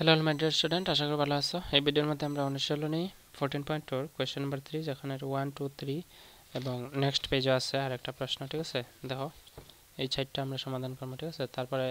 Hello my dear student, আশা করি ভালো আছো। এই ভিডিওর মধ্যে আমরা অনুশীলনী 14.2 কোয়েশ্চেন নাম্বার 3 যেখানে 1 2 3 এবং নেক্সট পেজে আছে আর একটা প্রশ্ন। ঠিক আছে, দেখো এই চারটা আমরা সমাধান করব। ঠিক আছে, তারপরে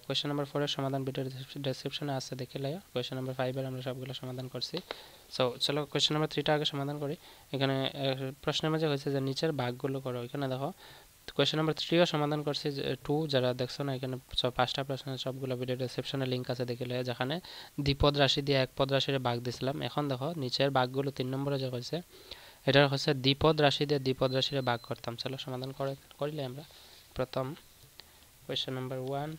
কোয়েশ্চেন নাম্বার 4 এর সমাধান ভিডিওর ডেসক্রিপশনে আছে, দেখে লাইও। কোয়েশ্চেন নাম্বার 5 এর আমরা সবগুলো সমাধান করছি। সো চলো কোয়েশ্চেন নাম্বার 3টা আগে সমাধান করি। এখানে প্রশ্নের মাঝে হয়েছে যে নিচের ভাগগুলো করো। এখানে দেখো কোয়েশ্চেন নাম্বার 3ও সমাধান করছি 2, যারা দেখছো না এখানে পাঁচটা প্রশ্নের সবগুলো ভিডিও ডেসক্রিপশনে লিঙ্ক আছে, দেখে লয়ে, যেখানে দ্বিপদ রাশি দিয়ে একপদ রাশির ভাগ দিছিলাম। এখন দেখো নিচের ভাগগুলো 3 নম্বরে যে হয়েছে এটা হচ্ছে দ্বিপদ রাশি দিয়ে দ্বিপদ রাশির ভাগ করতাম। চলো সমাধান করিলে আমরা প্রথম কোয়েশ্চেন নাম্বার 1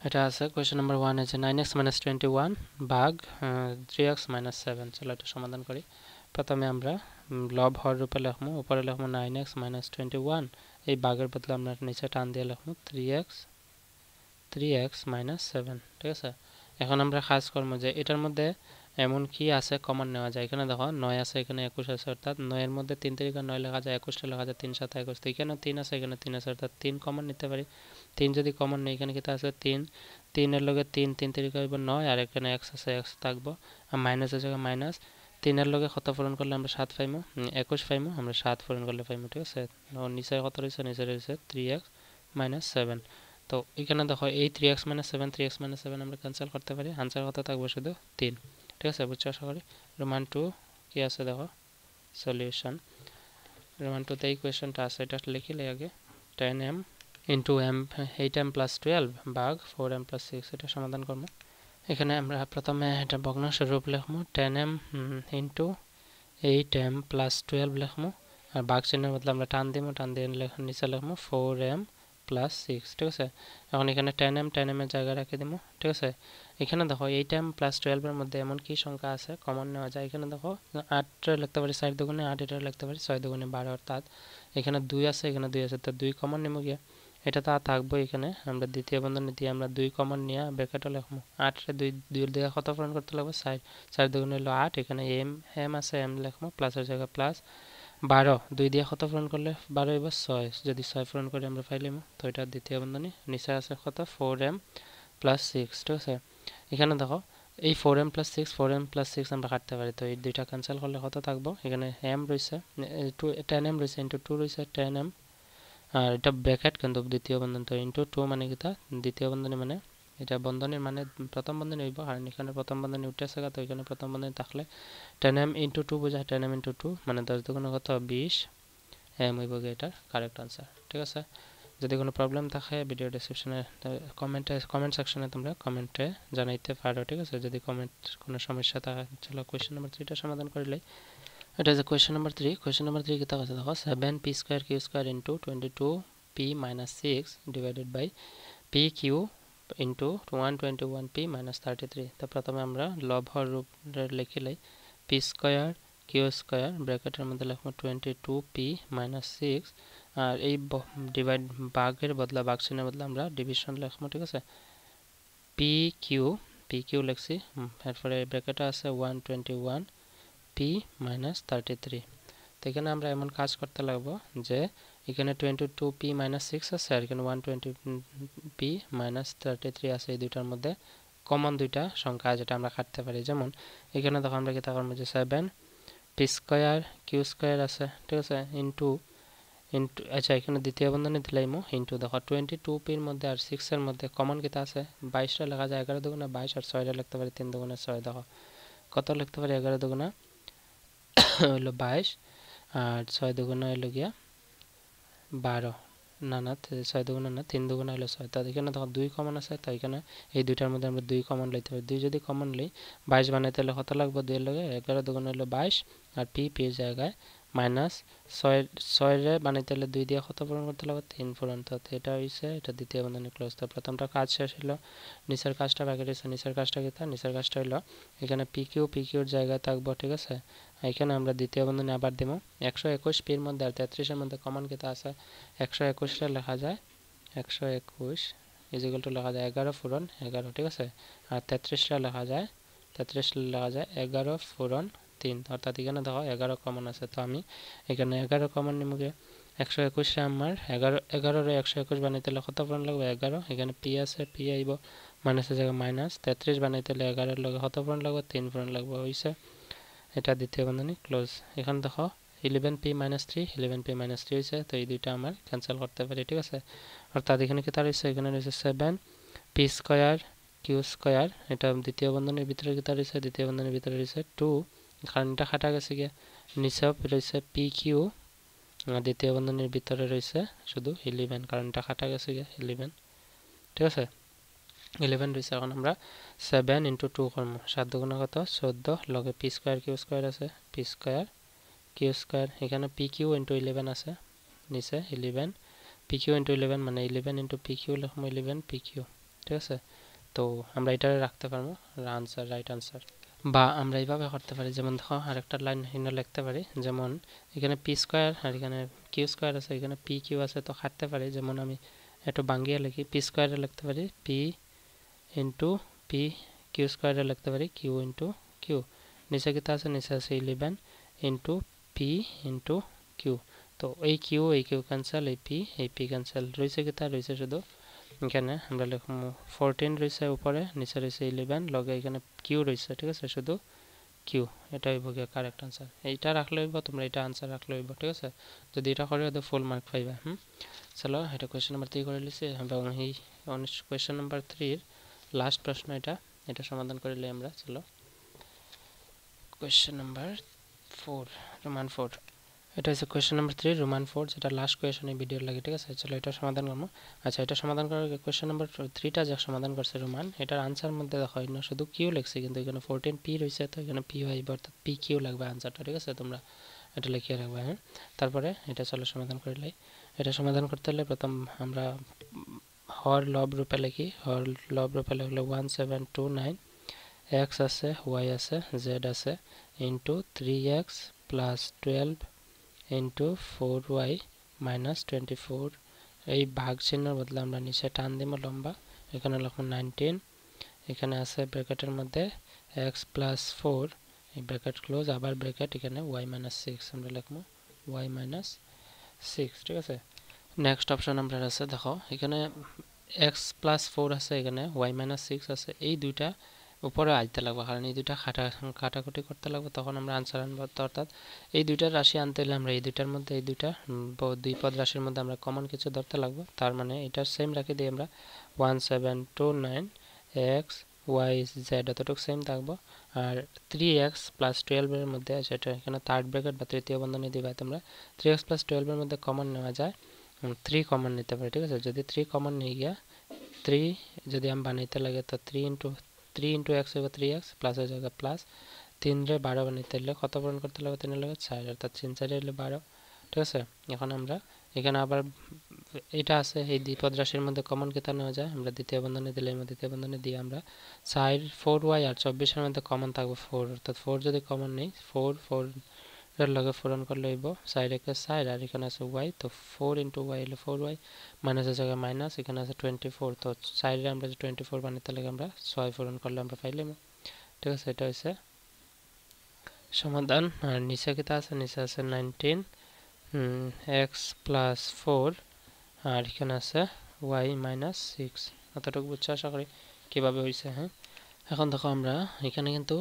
এটা আছে। কোয়েশ্চেন নাম্বার 1 আছে 9x - 21 ভাগ 3x - 7। চলো এটা সমাধান করি। প্রথমে আমরা লব হর রূপে লিখবো, উপরে লিখবো 9x - 21, এই ভাগের বদলে আমরা নিচে টান দিয়ে লিখবো 3x - 7। ঠিক আছে, এখন আমরা কাজ করবো যে এটার মধ্যে এমন কি আছে কমন নেওয়া যায়। এখানে দেখো 9 আছে, এখানে 21 আছে, অর্থাৎ 9 এর মধ্যে 3 তারিখে 9 লেখা যায়, 21টা লেখা যায় 3 7 21। এখানে 3 আছে, এখানে 3 আছে, অর্থাৎ 3 কমন নিতে পারি। 3 যদি কমন নেই, এখানে কিতা আছে 3, 3 এর লগে 3 তারিখে হইব 9, আর এখানে x আছে, x থাকবো, আর মাইনাস আছে মাইনাস। 3 এর লগে কত পূরণ করলে আমরা 7 পাইমু, 21 পাইমু, আমরা 7 পূরণ করলে পাইমু। ঠিক আছে, নিচে কত রয়েছে, নিচে রয়েছে 3x - 7। তো এখানে দেখো এই 3x - 7 3x - 7 আমরা ক্যান্সেল করতে পারি, আনসার কত থাকবে শুধু 3। ঠিক আছে, বুঝছো আশা করি। রোমান 2 কি আছে দেখো সলিউশন। রোমান 2 তে এই কোয়েশ্চনটা আছে, এটা লিখিলে আগে 10m ইন্টু m 8m + 12 ভাগ 4m + 6, এটা সমাধান করব। এখানে আমরা প্রথমে এটা ভগ্নাংশ রূপ লিখবো, 10m ইন্টু 8m + 12 লিখবো, আর ভাগ চিহ্নের বদলে আমরা টান দিব, টান দিয়ে নিচে লিখবো 4m + 6। ঠিক আছে, এখন এখানে 10m এর জায়গায় রেখে দিব। ঠিক আছে, এখানে দেখো 8m + 12 এর মধ্যে এমন কি সংখ্যা আছে কমন নেওয়া যায়। এখানে দেখো 8 লিখতে পারি 4 দুগুণে 8, এটা লিখতে পারি 6 দুগুণে 12, অর্থাৎ এখানে 2 আছে, এখানে 2 আছে, তো 2 কমন নেব গিয়া এটা তো থাকবো। এখানে আমরা দ্বিতীয় বন্ধনী দিয়ে আমরা 2 কমন নিয়ে ব্র্যাকেটে লিখবো। 8 রে 2 দিয়ে কত পূরণ করতে লাগবে 4, 4 দুগুণে হলো 8, এখানে m আছে, m লিখবো, প্লাসের জায়গায় প্লাস 12, 2 দিয়ে কত পূরণ করলে 12 হইব 6, যদি 6 পূরণ করে আমরা পাইলাম। তো এটা দ্বিতীয় বন্ধনী, নিচে আছে কত 4m + 6। ঠিক আছে, এখানে দেখো এই 4m + 6 4m + 6 আমরা কাটতে পারি, তো এই দুইটা ক্যান্সেল করলে কত থাকবো, এখানে m রয়েছে 10m রয়েছে, ইন্টু 2 রয়েছে 10m, আর এটা ব্র্যাকেট কিন্তু দ্বিতীয় বন্ধনী, তো ইন্টু 2 মানে কিটা দ্বিতীয় বন্ধনী, মানে এটা বন্ধনীর মানে প্রথম বন্ধনী হইব, আর এখানে প্রথম বন্ধনী উঠে আছে, তো এখানে প্রথম বন্ধনী থাকলে 10m × 2 বোঝায়, 10m × 2 মানে 10 দুগুণে কত 20 m হইব এটার কারেক্ট আনসার। ঠিক আছে, যদি কোনো প্রবলেম থাকে ভিডিও ডেসক্রিপশনে কমেন্ট সেকশনে তোমরা কমেন্টে জানাইতে পারো। ঠিক আছে, যদি কোনো সমস্যা থাকে। চলো কোয়েশ্চেন নাম্বার 3টা সমাধান করিলে, এটা যে কোয়েশ্চেন নাম্বার 3। কোয়েশ্চেন নাম্বার 3 কিতা আছে দেখো, 7p² q² * 22p - 6 divided by pq * 121p - 33। তো প্রথমে আমরা লব হর রূপ লিখিলে p² q² ব্র্যাকেটের মধ্যে লিখবো 22p - 6, আর এই ডিভাইড ভাগের বদলা ভাগ চিহ্নের বদলে আমরা ডিভিশন লিখবো। ঠিক আছে, pq লিখছি, এরপরে ব্র্যাকেটে আছে 121p - 33। তো এখানে আমরা এমন কাজ করতে লাগবো যে এখানে 22p - 6 আছে, আর এখানে 120p - 33 আছে, এই দুইটার মধ্যে কমন দুইটা সংখ্যা যেটা আমরা কাটতে পারি। যেমন এখানে দেখো আমরা কি করবো যে 7p² q² আছে। ঠিক আছে, ইন্টু আচ্ছা এখানে দ্বিতীয় বন্ধনী দিলাইমো, ইন্টু দেখো 22p এর মধ্যে আর 6 এর মধ্যে কমন কিতা আছে 22টা লেখা যায়, 11 দুগুণে 22, আর 6টা লিখতে পারি 3 দুগুণে 6। দেখো কত লিখতে পারি, 11 দুগুণে হইলো 22, আর 6 দুগুণে হইলো গিয়া 12, না 6 দুগুণে না 3 দুগুণে হইলো 6। তো এখানে দেখো 2 কমন আছে, তো এখানে এই দুইটার মধ্যে আমরা 2 কমন লইতে পারি। 2 যদি কমন লই 22 বানাইতে হলে কত লাগবে, 2 এর লগে 11 দুগুণে হইলো 22, আর p জায়গায় -6 রে বানাইতে হলে 2 দিয়ে কত পূরণ করতে লাগবে 3 পূরণ। তো এটা হইছে এটা দ্বিতীয় বন্ধনী ক্লোজ। তো প্রথমটা কাজ শেষ হলো, নিচের কাজটা বাকি রয়েছে। নিচের কাজটা কি, নিচের কাজটা হইলো এখানে pqর জায়গায় থাকবো। ঠিক আছে, এখানে আমরা দ্বিতীয় বন্ধনী আবার দেবো। 121p এর মধ্যে আর 33 এর মধ্যে কমন কিতা আছে, 121 টা লেখা যায় 121 ইজিক্যাল টু লেখা যায় 11 পূরণ 11। ঠিক আছে, আর 33 টা লেখা যায় 11 পূরণ 3, অর্থাৎ এখানে দেখো 11 কমন আছে। তো আমি এখানে 11 কমন নিমুগে, 121 আমার 11 রে 121 বানাইতে হলে কত পূরণ লাগবে 11, এখানে p আছে p আইব মাইনাসের জায়গায় মাইনাস 33 বানাইতে হলে 11 লগে কত পূরণ লাগবে 3 পূরণ লাগবে হইছে এটা দ্বিতীয় বন্ধনী ক্লোজ এখন দেখো 11p - 3 11p - 3 হইছে তো এই দুইটা আমরা ক্যান্সেল করতে পারি ঠিক আছে অর্থাৎ এখানে কি তার হইছে এখানে রয়েছে 7p স্কয়ার q স্কয়ার এটা দ্বিতীয় বন্ধনীর ভিতরে কি তার হইছে দ্বিতীয় বন্ধনীর ভিতরে রয়েছে 2 কারণ এটা কাটা গেছে কি নিচেও রয়েছে pq দ্বিতীয় বন্ধনীর ভিতরে রয়েছে শুধু 11 কারণ এটা কাটা গেছে কি 11 ঠিক আছে 11 রয়েছে এখন আমরা 7 * 2 করব 7 দুগুণ কত 14 লগে p স্কয়ার q স্কয়ার আছে p স্কয়ার q স্কয়ার এখানে pq * 11 আছে নিচে 11 pq * 11 মানে 11 * pq লিখব 11 pq ঠিক আছে তো আমরা এটা রাখতে পারবো আনসার রাইট আনসার বা আমরা এইভাবে করতে পারি যেমন দেখো আরেকটা লাইন এখানে লিখতে পারি যেমন এখানে p স্কয়ার আর এখানে q স্কয়ার আছে এখানে pq আছে তো কাটতে পারি যেমন আমি একটু ভাঙিয়ে লিখি p স্কয়ারে লিখতে পারি p into p q স্কয়ারে লিখতে পারি q into q নিচে কি আছে নিচে আছে 11 into p into q তো এই q ক্যান্সেল এই p ক্যান্সেল রইছে কি রইছে শুধু এখানে আমরা লিখব 14 রইছে উপরে নিচে রইছে 11 লগে এখানে q রইছে ঠিক আছে শুধু q এটাই হইব কারেক্ট आंसर এইটা রাখলে হইব তোমরা এটা आंसर রাখলে হইব ঠিক আছে যদি এটা করে তো ফুল মার্ক পাইবা চলো এটা কোশ্চেন নাম্বার 3 করে লিছি এবং এই কোশ্চেন নাম্বার 3 এর লাস্ট প্রশ্ন এটা সমাধান করে লই আমরা চলো কোশ্চেন নাম্বার 4 রোমান 4 এটা হচ্ছে কোশ্চেন নাম্বার 3 রোমান 4 যেটা লাস্ট কোশ্চেন এই ভিডিওর লাগে ঠিক আছে চলো এটা সমাধান করব আচ্ছা এটা সমাধান করার আগে কোশ্চেন নাম্বার 3 টা যে সমাধান করছে রোমান এটার आंसर মধ্যে দেখো না শুধু কিউ লিখছি কিন্তু এখানে 14p রইছে তো এখানে p হইব অর্থাৎ pq লাগবে आंसरটা ঠিক আছে তোমরা এটা লিখে রাখবা হ্যাঁ তারপরে এটা চলো সমাধান করে লই এটা সমাধান করতে হলে প্রথম আমরা হর লব রূপে লিখি হর লব রূপে লিখলে 1729 x আছে y আছে z আছে into 3x + 12 into 4y minus 24 এই ভাগ চিহ্নের বদলে আমরা নিচে টান দিব লম্বা এখানে লিখব 19 এখানে আছে ব্র্যাকেটের মধ্যে x + 4 এই ব্র্যাকেট ক্লোজ আবার ব্র্যাকেট এখানে y - 6 আমরা লিখব y - 6 ঠিক আছে নেক্সট অপশন আমরা আছে দেখো এখানে x + 4 আছে এখানে y - 6 আছে এই দুইটা উপরে আইতে লাগবে কারণ এই দুইটা কাটাকুটি করতে লাগবে তখন আমরা आंसर আনব অর্থাৎ এই দুইটা রাশি আনতে হলে আমরা এই দুইটার মধ্যে এই দুইটা দুই পদ রাশির মধ্যে আমরা কমন কিছু ধরতে লাগবে তার মানে এটা সেম রাখি দিই আমরা 1729 x y z এতটুকু সেম থাকবে আর 3x + 12 এর মধ্যে আছে এটা এখানে থার্ড ব্র্যাকেট বা তৃতীয় বন্ধনী দিবা তোমরা 3x + 12 এর মধ্যে কমন নেওয়া যায় 3 কমন নিতে পারি ঠিক আছে যদি 3 কমন নিয়ে গিয়া 3 যদি আমি বানাইতে লাগে তো 3 into x হবে 3x প্লাস এর জায়গা প্লাস 3 রে 12 বানাইতে হলে কত পূরণ করতে লাগবে 3 এর লগে 4 অর্থাৎ 3 4 হলে 12 ঠিক আছে এখন আমরা এখানে আবার এটা আছে এই দ্বিপদ রাশির মধ্যে কমন কেতা নেওয়া যায় আমরা দ্বিতীয় বন্ধনী দিলে এর মধ্যে দ্বিতীয় বন্ধনী দিয়ে আমরা 4y আর 24 এর মধ্যে কমন থাকবে 4 অর্থাৎ 4 যদি কমন নেই 4 এর লগে পূরণ করলে হইব 4 একে 4 আর এখানে আছে y তো 4 into y হলো 4y মাইনাসের জায়গায় মাইনাস এখানে আছে 24 তো 4 এর আমরা 24 বানাইতে লাগে আমরা 6 পূরণ করলে আমরা পাইলাম ঠিক আছে এটা হইছে সমাধান আর নিচে কি আছে নিচে আছে 19 x + 4 আর এখানে আছে y - 6 এতটুকু বুঝছো আশা করি কিভাবে হইছে হ্যাঁ এখন দেখো আমরা এখানে কিন্তু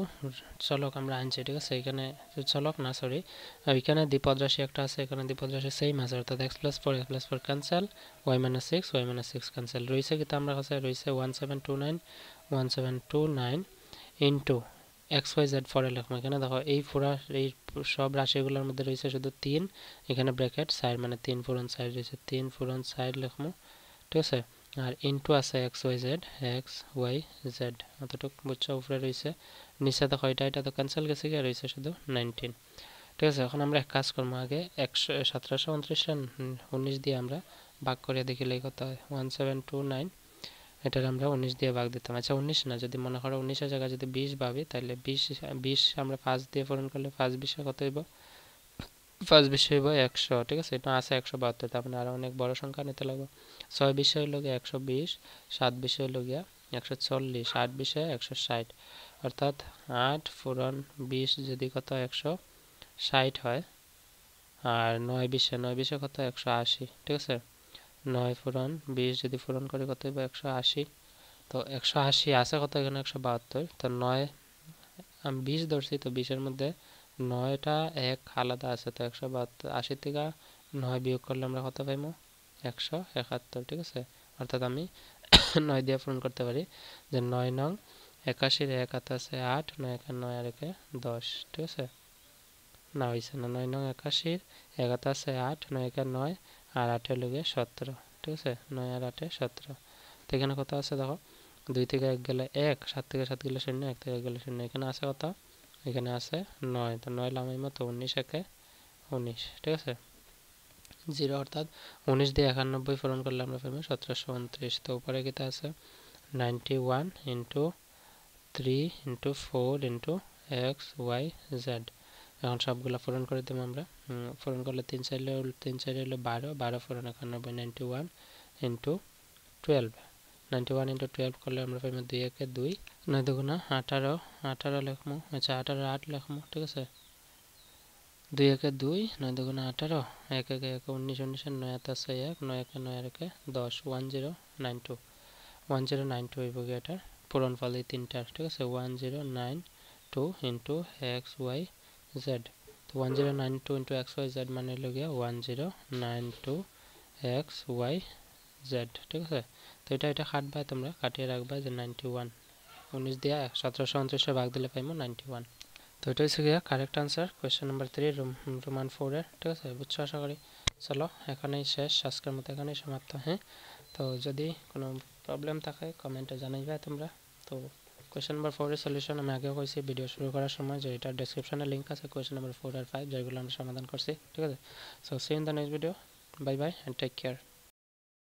চলক আমরা আনছি ঠিক আছে এখানে চলক না সরি এখানে দ্বিপদ রাশি একটা আছে এখানে দ্বিপদ রাশি সেম আছে অর্থাৎ x + 4 x + 4 cancel y - 6 y - 6 cancel রইছে কি আমরা কাছে রইছে 1729 ইনটু xyz ফরে লিখব এখানে দেখো এই পুরো এই সব রাশিগুলোর মধ্যে রইছে শুধু 3 এখানে ব্র্যাকেট 4 মানে 3 পূরণ 4 রইছে 3 পূরণ 4 লিখব ঠিক আছে আর ইনটু আছে xyz xyz এতটুকু বুঝছো উপরে রইছে নিচে দেখো এটা তো ক্যান্সেল গেছে কি রইছে শুধু 19 ঠিক আছে এখন আমরা এক কাজ করব আগে 1729 টা 19 দিয়ে আমরা ভাগ করে দেখিলেই কত হয় 1729 এটার আমরা 19 দিয়ে ভাগ দিতাম আচ্ছা 19 না যদি মনে করো 19 এর জায়গায় যদি 20 ভাবি তাহলে 20 আমরা 5 দিয়ে পূরণ করলে 5 20 কত হইব 5 20 হইব 100 ঠিক আছে এটা আছে 172 তার মানে আরো অনেক বড় সংখ্যা নিতে লাগবে 6 20 হইল 120 7 20 হইল 140 8 20 160 অর্থাৎ 8 পূরণ 20 যদি কত 160 হয় আর 9 20 কত 180 ঠিক আছে 9 পূরণ 20 যদি পূরণ করি কত হইব 180 তো 180 আছে কত এখানে 172, তো 9 আমি 20 ধরছি, তো 20-এর মধ্যে 9টা 1 আলাদা আছে, তো 172 80 থেকে 9 বিয়োগ করলে আমরা কত পাইমু 171, ঠিক আছে। অর্থাৎ আমি 9 দিয়ে পূরণ করতে পারি যে 9 নং 81 1 হাতে আছে 8, 9 একে 9 আর একে 10, ঠিক আছে। না হয়েছে না, 9 নং 81 1 হাতে আছে 8, 9 একে 9 আর 8 হলো গিয়ে 17, ঠিক আছে। 9 আর 8 17, তো এখানে কত আছে দেখো 2 থেকে 1 গেলে 1, 7 থেকে 7 গেলে 0, 1 থেকে 1 গেলে 0, এখানে আছে কত, এখানে আছে 9, তো 9 লামের মতো 19 একে 19, ঠিক আছে। 0 অর্থাৎ 19 দিয়ে 91 পূরণ করলে আমরা পাবো 1729, তো উপরে কিতা আছে 91 into 3 into 4 into X Y Z. এখন সবগুলো পূরণ করে দেবো আমরা, পূরণ করলে 3 চাইলে 12, 12 পূরণ 91, 91 ইন্টু 12, 91 ইন্টু 12 করলে আমরা পাবো 2 একে 2, 9 দুগুণা 18, 18 লিখবো, আচ্ছা 18 8 লিখবো, ঠিক আছে। 2 একে 2, 9 দুগুণা 18, 1 একে 1 19, 19 9 হাতে আছে 1, 9 একে 9 আর একে 10, 1092, 1092 হইব গিয়ে এটার পূরণফল এই তিনটার, ঠিক আছে। 1092 ইন্টু এক্স ওয়াই জেড, তো 1092 ইন্টু এক্স ওয়াই জেড মানে হলো গিয়ে 1092 এক্স ওয়াই জেড, ঠিক আছে। তো এটা কাটবা, তোমরা কাটিয়ে রাখবা যে 91, 19 দিয়ে 1729 ভাগ দিলে পাইমো 91। তো এটা হচ্ছে গিয়া correct answer question number 3 Roman 4-এর, ঠিক আছে। বুঝছো আশা করি। চলো এখানেই শেষ, আজকের মতো এখানেই সমাপ্ত। হ্যাঁ, তো যদি কোনো প্রবলেম থাকে কমেন্টে জানাইবা তোমরা। তো কোয়েশ্চেন নাম্বার 4-এর সলিউশন আমি আগেও কইছি ভিডিও শুরু করার সময় যে এটার ডেসক্রিপশনে লিঙ্ক আছে কোয়েশ্চেন নাম্বার 4 আর 5 যেগুলো আমরা সমাধান করছি, ঠিক আছে। So see in the next video, bye bye and take care.